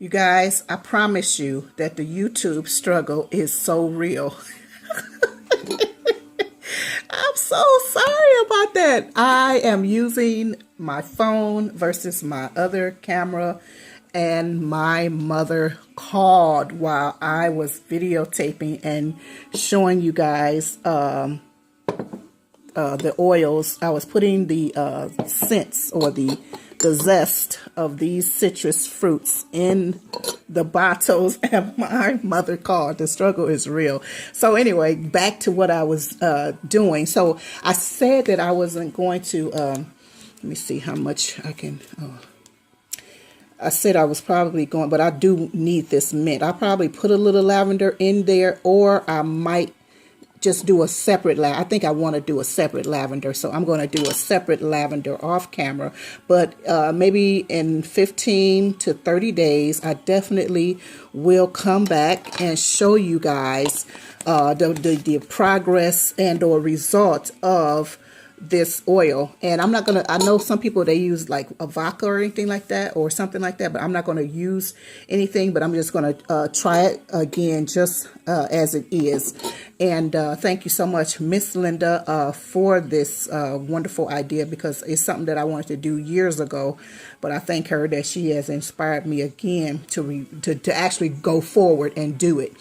You guys, I promise you that the YouTube struggle is so real. I'm so sorry about that. I am using my phone versus my other camera, and my mother called while I was videotaping and showing you guys the oils. I was putting the scents or the zest of these citrus fruits in the bottles, and my mother called. The struggle is real. So anyway, back to what I was doing. So I said that I wasn't going to, let me see how much I can, I said I was probably going, but I do need this mint. I'll probably put a little lavender in there, or I might just do a separate I think I want to do a separate lavender, so I'm going to do a separate lavender off camera. But maybe in 15 to 30 days, I definitely will come back and show you guys the progress and or result of this oil. And I'm not gonna, I know some people, they use like a vodka or anything like that or something like that, but I'm not going to use anything, but I'm just going to try it again just as it is. And thank you so much, Miss Linda, for this wonderful idea, because it's something that I wanted to do years ago, but I thank her that she has inspired me again to actually go forward and do it.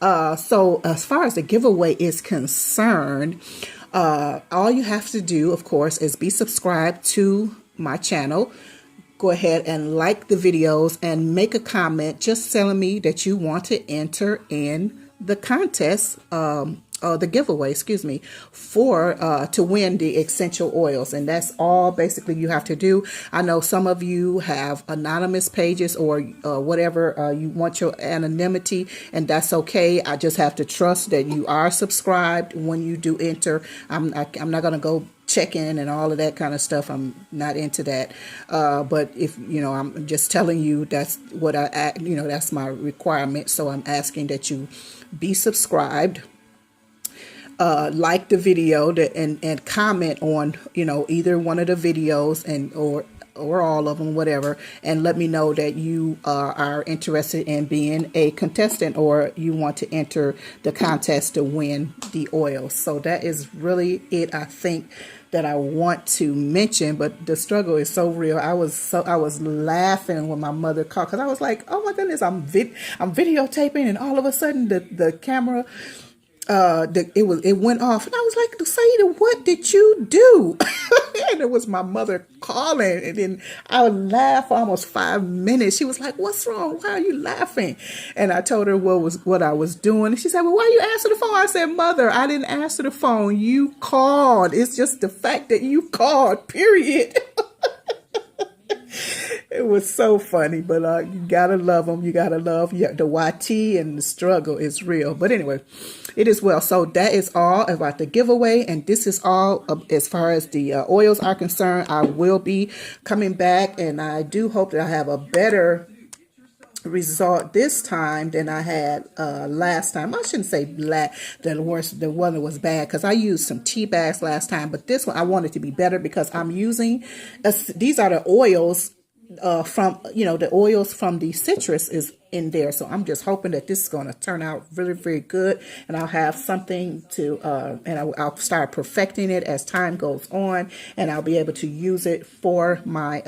So as far as the giveaway is concerned, all you have to do, of course, is be subscribed to my channel. Go ahead and like the videos and make a comment just telling me that you want to enter in the contest, the giveaway, excuse me, for to win the essential oils. And that's all basically you have to do. I know some of you have anonymous pages or whatever, you want your anonymity, and that's okay. I just have to trust that you are subscribed when you do enter. I'm not going to go check in and all of that kind of stuff. I'm not into that. But if, you know, I'm just telling you that's what that's my requirement. So I'm asking that you be subscribed, like the video, and comment on, either one of the videos and or all of them, whatever, and let me know that you are interested in being a contestant, or you want to enter the contest to win the oil. So that is really it, I think, that I want to mention. But the struggle is so real. I was laughing when my mother called, because I was like, oh my goodness, I'm videotaping, and all of a sudden the camera, it went off, and I was like, Saida, what did you do? And it was my mother calling, and then I would laugh for almost 5 minutes. She was like, what's wrong? Why are you laughing? And I told her what I was doing. And she said, well, why you answer the phone? I said, Mother, I didn't answer the phone. You called. It's just the fact that you called, period. It was so funny, but you gotta love them. You gotta love the YT, and the struggle is real. But anyway, it is well. So that is all about the giveaway, and this is all as far as the oils are concerned. I will be coming back, and I do hope that I have a better result this time than I had last time. I shouldn't say the one that was bad, because I used some tea bags last time, but this one I want it to be better, because I'm using these are the oils from the oils from the citrus is in there. So I'm just hoping that this is going to turn out really, very good, and I'll have something to and I'll start perfecting it as time goes on, and I'll be able to use it for my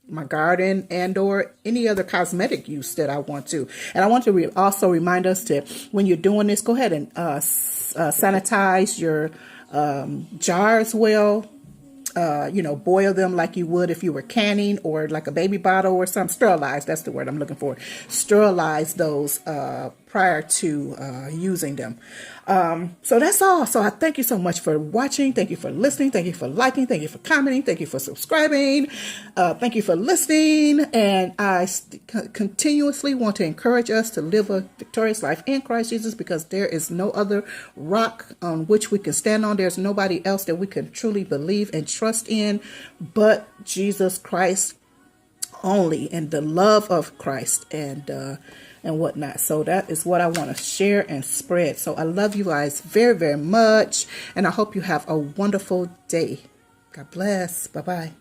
my garden and or any other cosmetic use that I want to. And I want to also remind us to, when you're doing this, go ahead and sanitize your jars well. Boil them like you would if you were canning, or like a baby bottle or something. Sterilize, that's the word I'm looking for. Sterilize those prior to using them. So that's all. So I thank you so much for watching. Thank you for listening. Thank you for liking. Thank you for commenting. Thank you for subscribing. Thank you for listening. And I continuously want to encourage us to live a victorious life in Christ Jesus, because there is no other rock on which we can stand on. There's nobody else that we can truly believe and trust in but Jesus Christ only, and the love of Christ and whatnot. So that is what I want to share and spread. So I love you guys very, very much, and I hope you have a wonderful day. God bless. Bye-bye.